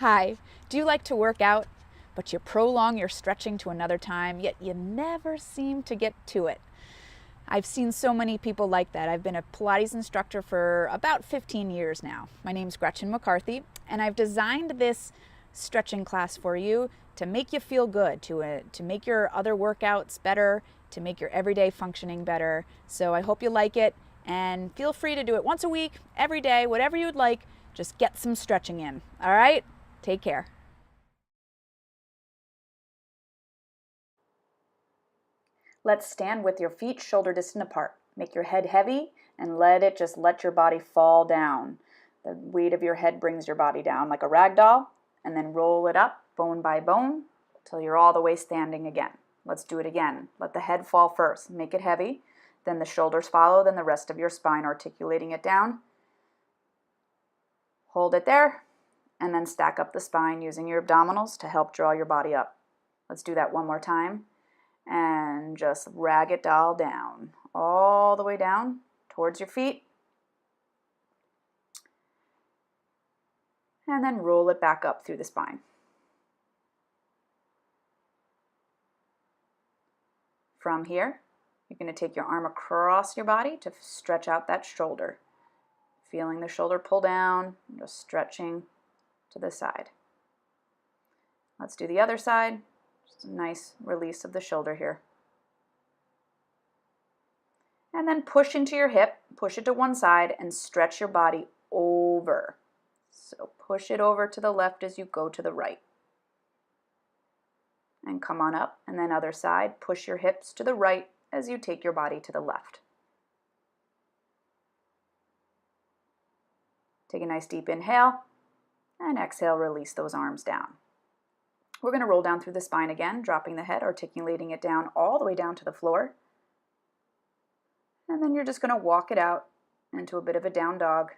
Hi, do you like to work out, but you prolong your stretching to another time, yet you never seem to get to it? I've seen so many people like that. I've been a Pilates instructor for about 15 years now. My name's Gretchen McCarthy, and I've designed this stretching class for you to make you feel good, to make your other workouts better, to make your everyday functioning better. So I hope you like it, and feel free to do it once a week, every day, whatever you'd like. Just get some stretching in. All right? Take care. Let's stand with your feet shoulder distance apart. Make your head heavy and let your body fall down. The weight of your head brings your body down like a rag doll, and then roll it up bone by bone till you're all the way standing again. Let's do it again. Let the head fall first. Make it heavy. Then the shoulders follow, then the rest of your spine, articulating it down. Hold it there, and then stack up the spine using your abdominals to help draw your body up. Let's do that one more time. And just rag it doll down, all the way down towards your feet. And then roll it back up through the spine. From here, you're going to take your arm across your body to stretch out that shoulder. Feeling the shoulder pull down, just stretching to the side. Let's do the other side. Just a nice release of the shoulder here. And then push into your hip, push it to one side, and stretch your body over. So push it over to the left as you go to the right. And come on up, and then other side, push your hips to the right as you take your body to the left. Take a nice deep inhale, and exhale, release those arms down. We're going to roll down through the spine again, dropping the head, articulating it down all the way down to the floor. And then you're just going to walk it out into a bit of a down dog.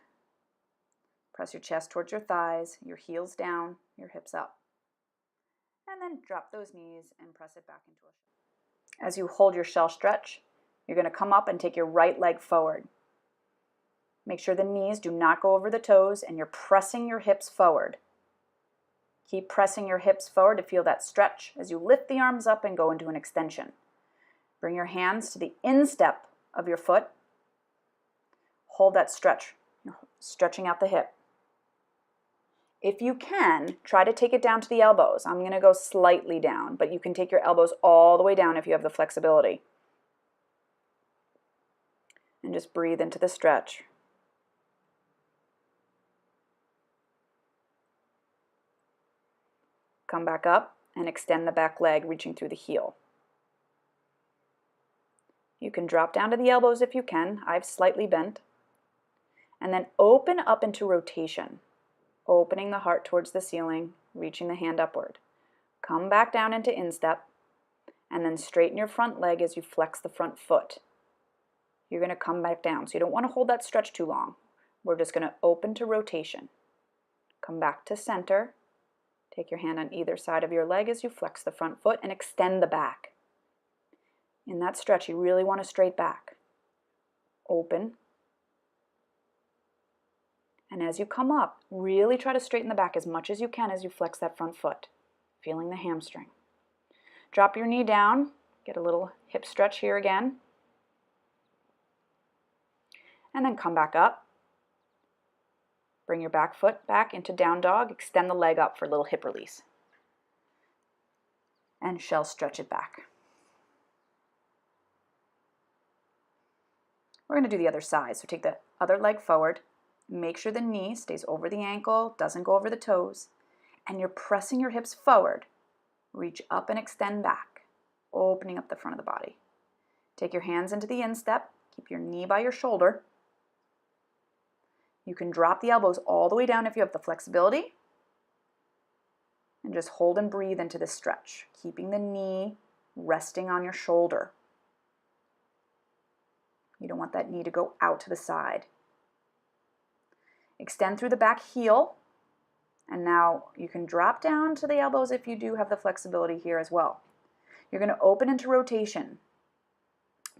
Press your chest towards your thighs, your heels down, your hips up. And then drop those knees and press it back into a... As you hold your shell stretch, you're going to come up and take your right leg forward. Make sure the knees do not go over the toes, and you're pressing your hips forward. Keep pressing your hips forward to feel that stretch as you lift the arms up and go into an extension. Bring your hands to the instep of your foot. Hold that stretch, stretching out the hip. If you can, try to take it down to the elbows. I'm going to go slightly down, but you can take your elbows all the way down if you have the flexibility. And just breathe into the stretch. Come back up and extend the back leg, reaching through the heel. You can drop down to the elbows if you can. I've slightly bent. And then open up into rotation, opening the heart towards the ceiling, reaching the hand upward. Come back down into instep, and then straighten your front leg as you flex the front foot. You're going to come back down, so you don't want to hold that stretch too long. We're just going to open to rotation. Come back to center. Take your hand on either side of your leg as you flex the front foot and extend the back. In that stretch, you really want a straight back. Open. And as you come up, really try to straighten the back as much as you can as you flex that front foot, feeling the hamstring. Drop your knee down. Get a little hip stretch here again. And then come back up. Bring your back foot back into down dog. Extend the leg up for a little hip release. And shell stretch it back. We're going to do the other side. So take the other leg forward. Make sure the knee stays over the ankle, doesn't go over the toes. And you're pressing your hips forward. Reach up and extend back, opening up the front of the body. Take your hands into the instep. Keep your knee by your shoulder. You can drop the elbows all the way down if you have the flexibility. And just hold and breathe into this stretch, keeping the knee resting on your shoulder. You don't want that knee to go out to the side. Extend through the back heel. And now you can drop down to the elbows if you do have the flexibility here as well. You're going to open into rotation.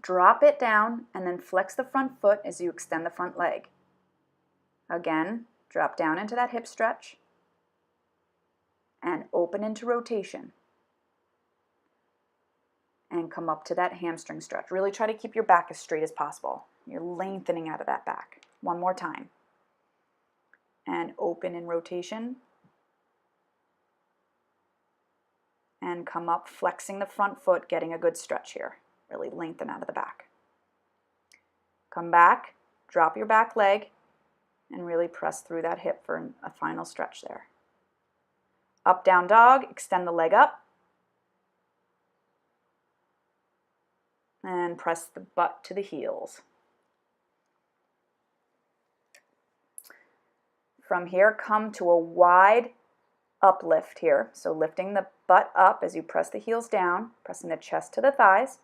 Drop it down and then flex the front foot as you extend the front leg. Again, drop down into that hip stretch. and open into rotation. And come up to that hamstring stretch. Really try to keep your back as straight as possible. You're lengthening out of that back. One more time. And open in rotation. And come up, flexing the front foot, getting a good stretch here. Really lengthen out of the back. Come back, drop your back leg, and really press through that hip for a final stretch there. Up, down dog, extend the leg up. And press the butt to the heels. From here, come to a wide uplift here. So lifting the butt up as you press the heels down, pressing the chest to the thighs.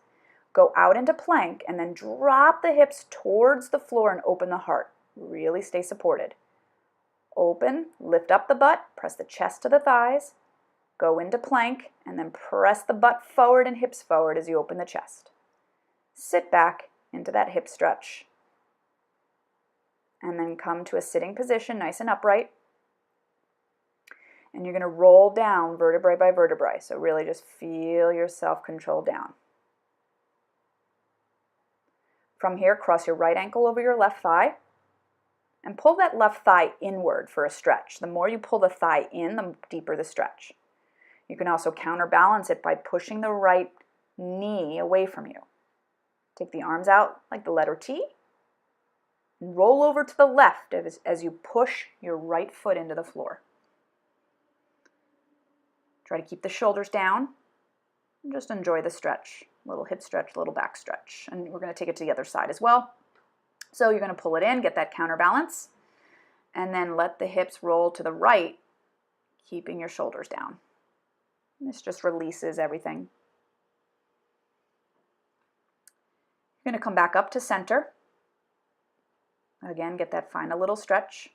Go out into plank and then drop the hips towards the floor and open the heart. Really stay supported. Open, lift up the butt, press the chest to the thighs. Go into plank and then press the butt forward and hips forward as you open the chest. Sit back into that hip stretch. And then come to a sitting position, nice and upright. And you're going to roll down vertebrae by vertebrae. So really just feel your self-control down. From here, cross your right ankle over your left thigh. And pull that left thigh inward for a stretch. The more you pull the thigh in, the deeper the stretch. You can also counterbalance it by pushing the right knee away from you. Take the arms out like the letter T. And roll over to the left as you push your right foot into the floor. Try to keep the shoulders down. And just enjoy the stretch. A little hip stretch, a little back stretch. And we're going to take it to the other side as well. So you're going to pull it in, get that counterbalance, and then let the hips roll to the right, keeping your shoulders down. This just releases everything. You're going to come back up to center. Again, get that final little stretch.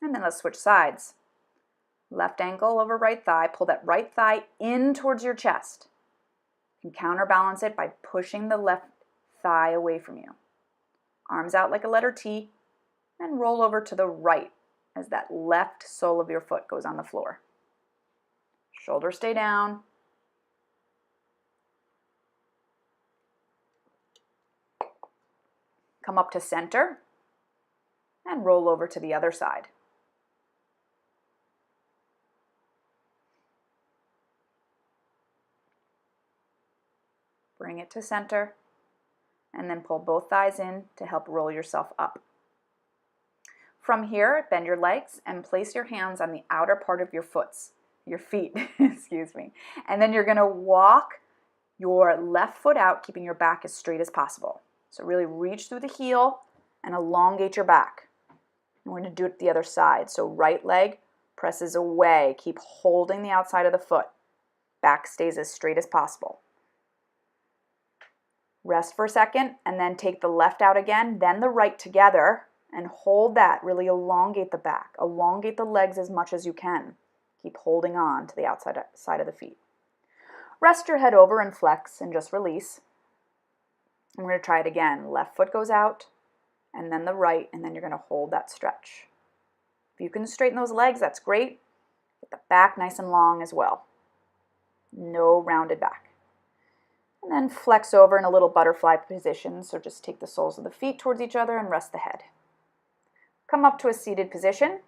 And then let's switch sides. Left ankle over right thigh. Pull that right thigh in towards your chest. You can counterbalance it by pushing the left thigh away from you. Arms out like a letter T. And roll over to the right as that left sole of your foot goes on the floor. Shoulders stay down. Come up to center and roll over to the other side. Bring it to center and then pull both thighs in to help roll yourself up. From here, bend your legs and place your hands on the outer part of your feet, excuse me. And then you're going to walk your left foot out, keeping your back as straight as possible. So really reach through the heel and elongate your back. And we're going to do it the other side. So right leg presses away. Keep holding the outside of the foot. Back stays as straight as possible. Rest for a second and then take the left out again, then the right together and hold that. Really elongate the back. Elongate the legs as much as you can. Keep holding on to the outside side of the feet. Rest your head over and flex and just release. And we're going to try it again. Left foot goes out and then the right, and then you're going to hold that stretch. If you can straighten those legs, that's great. Get the back nice and long as well. No rounded back. And then flex over in a little butterfly position. So just take the soles of the feet towards each other and rest the head. Come up to a seated position.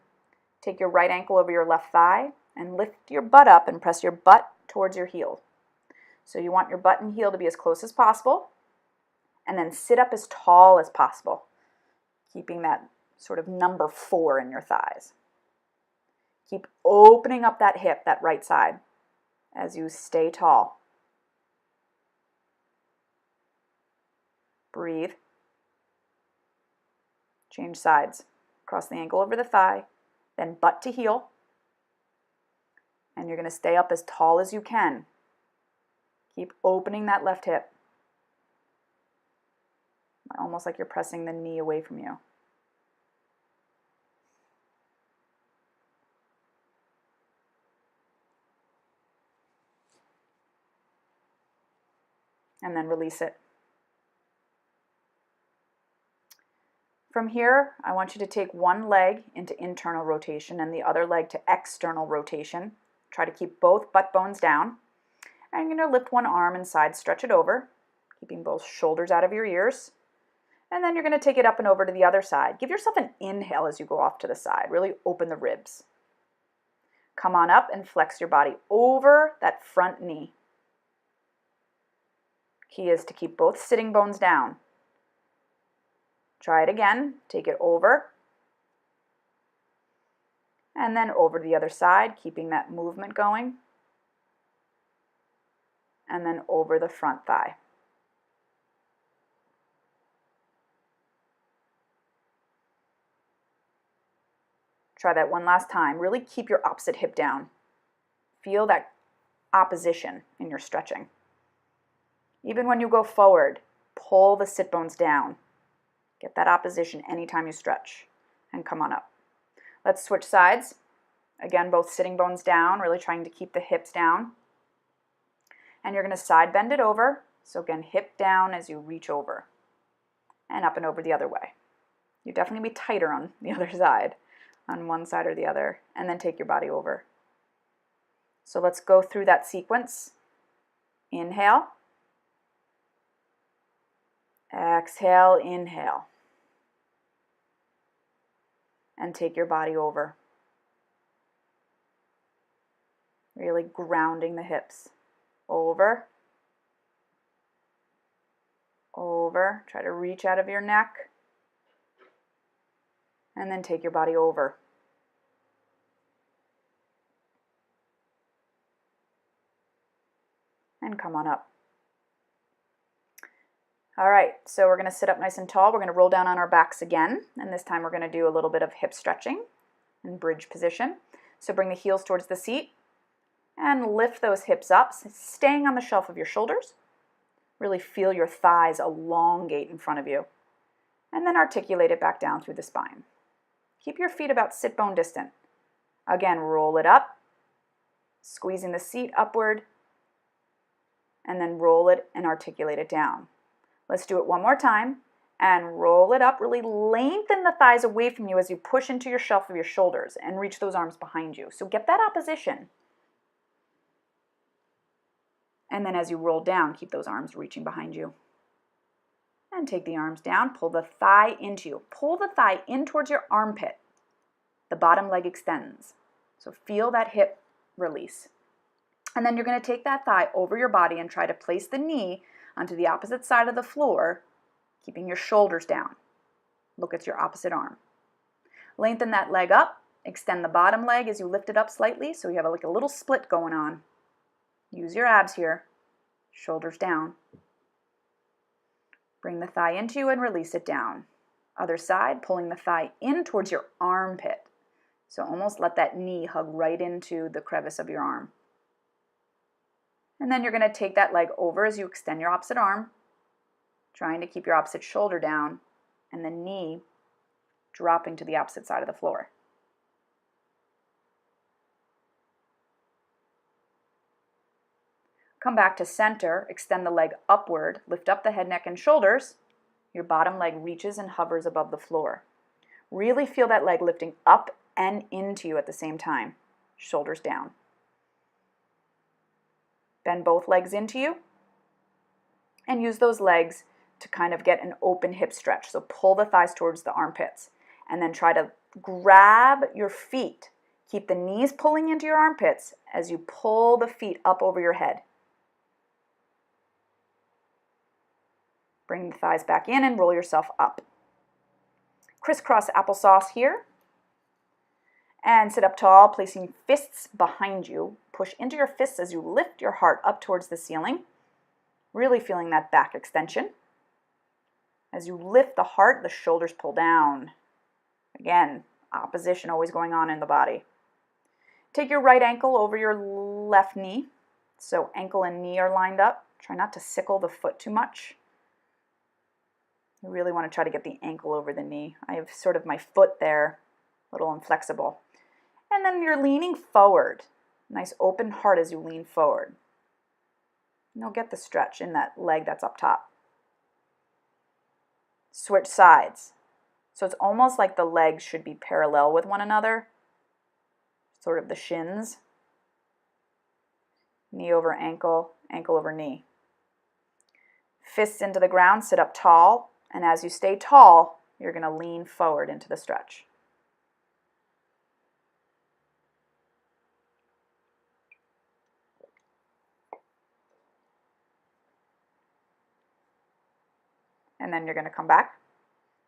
Take your right ankle over your left thigh and lift your butt up and press your butt towards your heel. So you want your butt and heel to be as close as possible. And then sit up as tall as possible, keeping that sort of number 4 in your thighs. Keep opening up that hip, that right side, as you stay tall. Breathe. Change sides. Cross the ankle over the thigh, then butt to heel. And you're going to stay up as tall as you can. Keep opening that left hip. Almost like you're pressing the knee away from you. And then release it. From here, I want you to take one leg into internal rotation and the other leg to external rotation. Try to keep both butt bones down. And you're going to lift one arm and side stretch it over, keeping both shoulders out of your ears. And then you're going to take it up and over to the other side. Give yourself an inhale as you go off to the side. Really open the ribs. Come on up and flex your body over that front knee. Key is to keep both sitting bones down. Try it again. Take it over. And then over to the other side, keeping that movement going. And then over the front thigh. Try that one last time. Really keep your opposite hip down. Feel that opposition in your stretching. Even when you go forward, pull the sit bones down. Get that opposition anytime you stretch. And come on up. Let's switch sides. Again, both sitting bones down, really trying to keep the hips down. And you're going to side bend it over. So again, hip down as you reach over. And up and over the other way. You definitely be tighter on the other side, on one side or the other. And then take your body over. So let's go through that sequence. Inhale. Exhale, inhale. And take your body over. Really grounding the hips. Over. Over. Try to reach out of your neck. And then take your body over. And come on up. All right, so we're going to sit up nice and tall. We're going to roll down on our backs again. And this time we're going to do a little bit of hip stretching in bridge position. So bring the heels towards the seat and lift those hips up, staying on the shelf of your shoulders. Really feel your thighs elongate in front of you. And then articulate it back down through the spine. Keep your feet about sit bone distant. Again, roll it up, squeezing the seat upward, and then roll it and articulate it down. Let's do it one more time, and roll it up. Really lengthen the thighs away from you as you push into your shelf of your shoulders and reach those arms behind you. So get that opposition. And then as you roll down, keep those arms reaching behind you. And take the arms down, pull the thigh into you. Pull the thigh in towards your armpit. The bottom leg extends. So feel that hip release. And then you're going to take that thigh over your body and try to place the knee onto the opposite side of the floor, keeping your shoulders down. Look at your opposite arm. Lengthen that leg up. Extend the bottom leg as you lift it up slightly, so you have like a little split going on. Use your abs here. Shoulders down. Bring the thigh into you and release it down. Other side, pulling the thigh in towards your armpit. So almost let that knee hug right into the crevice of your arm. And then you're going to take that leg over as you extend your opposite arm, trying to keep your opposite shoulder down, and the knee dropping to the opposite side of the floor. Come back to center, extend the leg upward, lift up the head, neck, and shoulders. Your bottom leg reaches and hovers above the floor. Really feel that leg lifting up and into you at the same time. Shoulders down. Bend both legs into you and use those legs to kind of get an open hip stretch. So pull the thighs towards the armpits and then try to grab your feet. Keep the knees pulling into your armpits as you pull the feet up over your head. Bring the thighs back in and roll yourself up. Crisscross applesauce here. And sit up tall, placing fists behind you. Push into your fists as you lift your heart up towards the ceiling. Really feeling that back extension. As you lift the heart, the shoulders pull down. Again, opposition always going on in the body. Take your right ankle over your left knee. So ankle and knee are lined up. Try not to sickle the foot too much. You really want to try to get the ankle over the knee. I have sort of my foot there, a little inflexible. And then you're leaning forward. Nice open heart as you lean forward. You'll get the stretch in that leg that's up top. Switch sides. So it's almost like the legs should be parallel with one another, sort of the shins. Knee over ankle, ankle over knee. Fists into the ground, sit up tall, and as you stay tall, you're going to lean forward into the stretch. And then you're going to come back,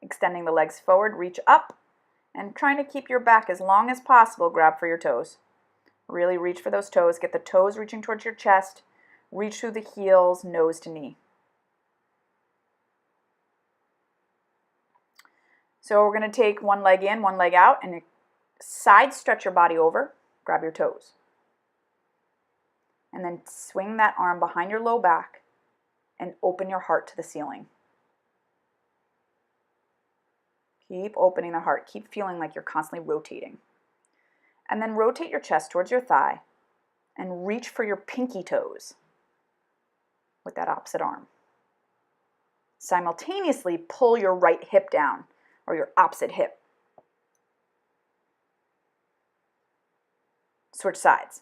extending the legs forward, reach up, and trying to keep your back as long as possible. Grab for your toes. Really reach for those toes. Get the toes reaching towards your chest. Reach through the heels, nose to knee. So we're going to take one leg in, one leg out, and side stretch your body over. Grab your toes. And then swing that arm behind your low back and open your heart to the ceiling. Keep opening the heart. Keep feeling like you're constantly rotating. And then rotate your chest towards your thigh and reach for your pinky toes with that opposite arm. Simultaneously pull your right hip down or your opposite hip. Switch sides.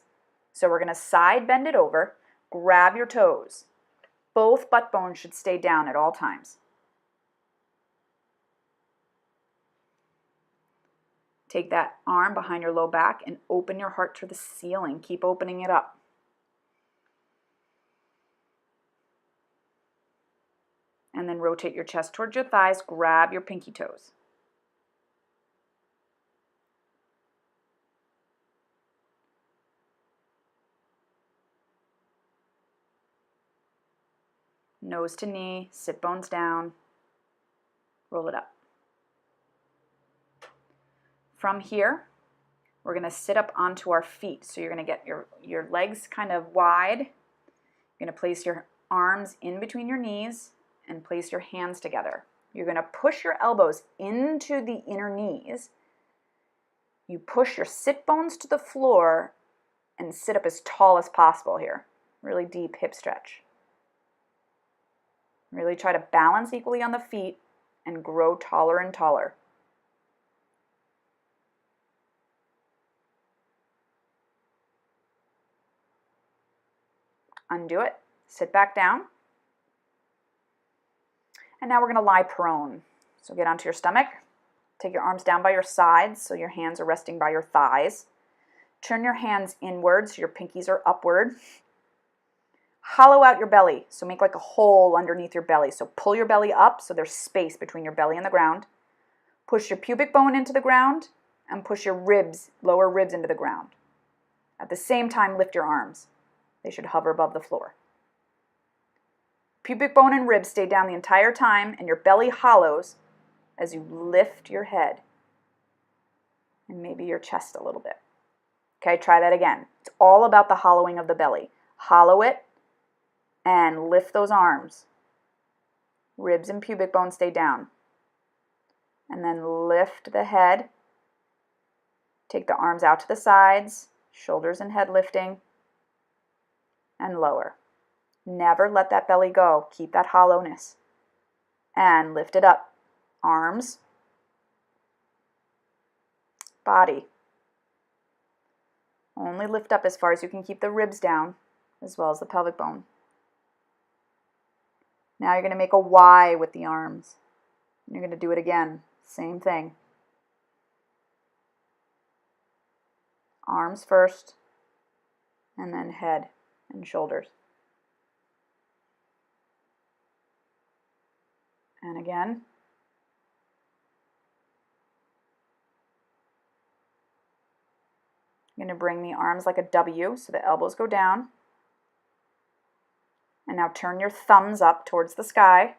So we're going to side bend it over, grab your toes. Both butt bones should stay down at all times. Take that arm behind your low back and open your heart to the ceiling. Keep opening it up. And then rotate your chest towards your thighs. Grab your pinky toes. Nose to knee, sit bones down. Roll it up. From here, we're going to sit up onto our feet. So you're going to get your legs kind of wide. You're going to place your arms in between your knees and place your hands together. You're going to push your elbows into the inner knees. You push your sit bones to the floor and sit up as tall as possible here. Really deep hip stretch. Really try to balance equally on the feet and grow taller and taller. Undo it, sit back down. And now we're going to lie prone. So get onto your stomach. Take your arms down by your sides so your hands are resting by your thighs. Turn your hands inward so your pinkies are upward. Hollow out your belly, so make like a hole underneath your belly. So pull your belly up so there's space between your belly and the ground. Push your pubic bone into the ground and push your ribs, lower ribs into the ground. At the same time, lift your arms. They should hover above the floor. Pubic bone and ribs stay down the entire time, and your belly hollows as you lift your head and maybe your chest a little bit. Okay, try that again. It's all about the hollowing of the belly. Hollow it and lift those arms. Ribs and pubic bone stay down. And then lift the head. Take the arms out to the sides, shoulders and head lifting. And lower. Never let that belly go. Keep that hollowness. And lift it up. Arms. Body. Only lift up as far as you can keep the ribs down, as well as the pelvic bone. Now you're going to make a Y with the arms. You're going to do it again. Same thing. Arms first, and then head and shoulders. And again. You're going to bring the arms like a W, so the elbows go down. And now turn your thumbs up towards the sky.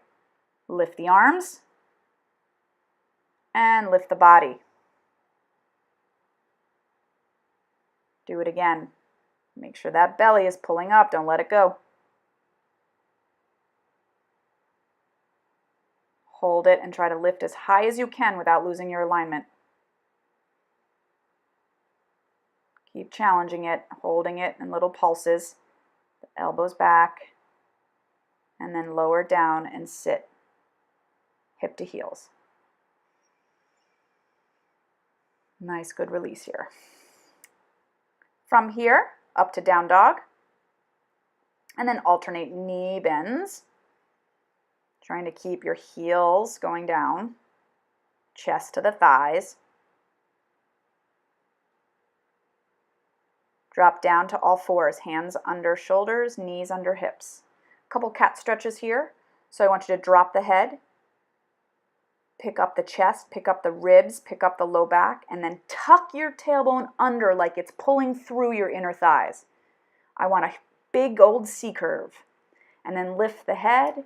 Lift the arms. And lift the body. Do it again. Make sure that belly is pulling up. Don't let it go. Hold it and try to lift as high as you can without losing your alignment. Keep challenging it, holding it in little pulses. The elbows back. And then lower down and sit. Hip to heels. Nice, good release here. From here, up to down dog. And then alternate knee bends. Trying to keep your heels going down. Chest to the thighs. Drop down to all fours, hands under shoulders, knees under hips. A couple cat stretches here. So I want you to drop the head, pick up the chest, pick up the ribs, pick up the low back, and then tuck your tailbone under like it's pulling through your inner thighs. I want a big old C curve. And then lift the head,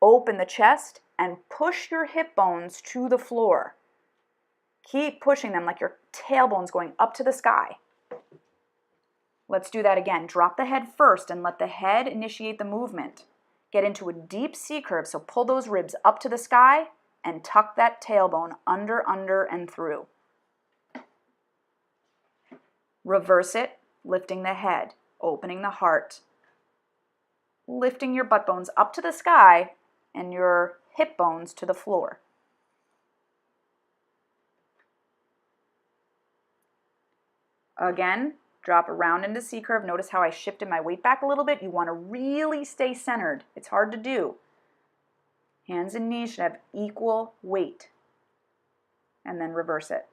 open the chest, and push your hip bones to the floor. Keep pushing them like your tailbone's going up to the sky. Let's do that again. Drop the head first and let the head initiate the movement. Get into a deep C curve, so pull those ribs up to the sky and tuck that tailbone under, and through. Reverse it, lifting the head, opening the heart, lifting your butt bones up to the sky and your hip bones to the floor. Again, drop around into C curve. Notice how I shifted my weight back a little bit. You want to really stay centered. It's hard to do. Hands and knees should have equal weight. And then reverse it.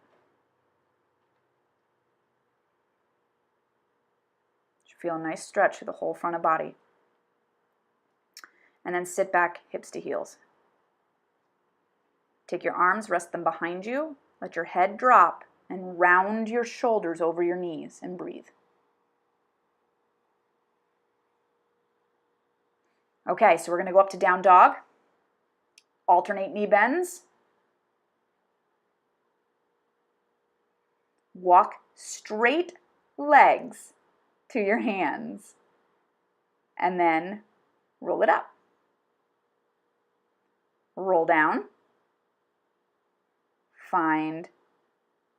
Should feel a nice stretch through the whole front of body. And then sit back, hips to heels. Take your arms, rest them behind you. Let your head drop and round your shoulders over your knees and breathe. Okay, so we're going to go up to down dog. Alternate knee bends. Walk straight legs to your hands. And then roll it up. Roll down. Find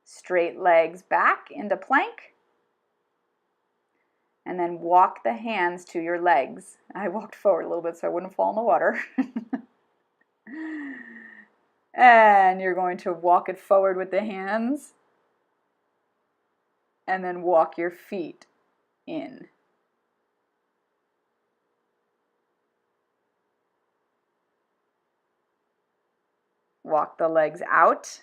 straight legs back into plank. And then walk the hands to your legs. I walked forward a little bit so I wouldn't fall in the water. And you're going to walk it forward with the hands. And then walk your feet in. Walk the legs out.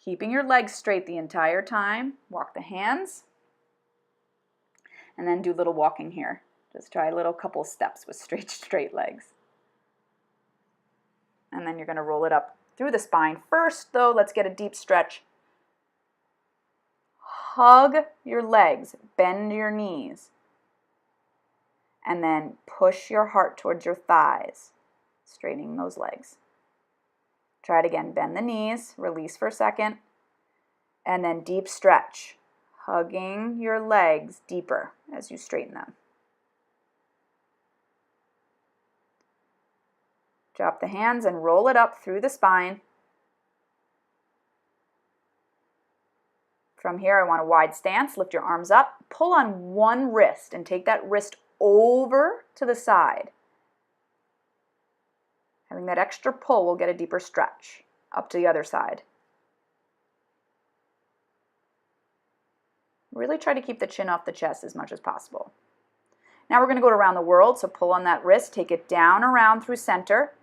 Keeping your legs straight the entire time. Walk the hands. And then do little walking here. Just try a little couple steps with straight legs. And then you're going to roll it up through the spine. First, though, let's get a deep stretch. Hug your legs. Bend your knees. And then push your heart towards your thighs, straightening those legs. Try it again. Bend the knees, release for a second, and then deep stretch, hugging your legs deeper as you straighten them. Drop the hands and roll it up through the spine. From here, I want a wide stance. Lift your arms up. Pull on one wrist and take that wrist over to the side. Having that extra pull will get a deeper stretch up to the other side. Really try to keep the chin off the chest as much as possible. Now we're going to go around the world, so pull on that wrist, take it down around through center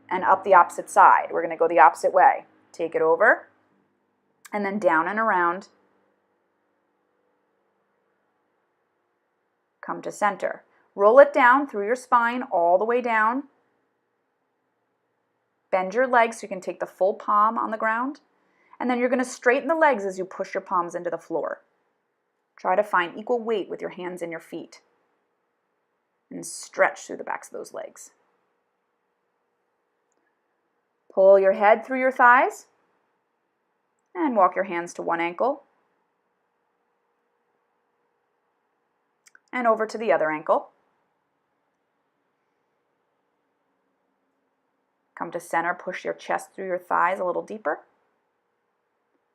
and up the opposite side. We're going to go the opposite way. Take it over and then down and around. Come to center. Roll it down through your spine all the way down. Bend your legs so you can take the full palm on the ground. And then you're going to straighten the legs as you push your palms into the floor. Try to find equal weight with your hands and your feet. And stretch through the backs of those legs. Pull your head through your thighs. And walk your hands to one ankle. And over to the other ankle. Come to center, push your chest through your thighs a little deeper,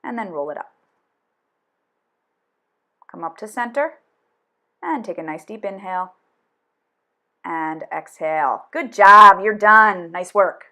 and then roll it up. Come up to center, and take a nice deep inhale, and exhale. Good job, you're done. Nice work.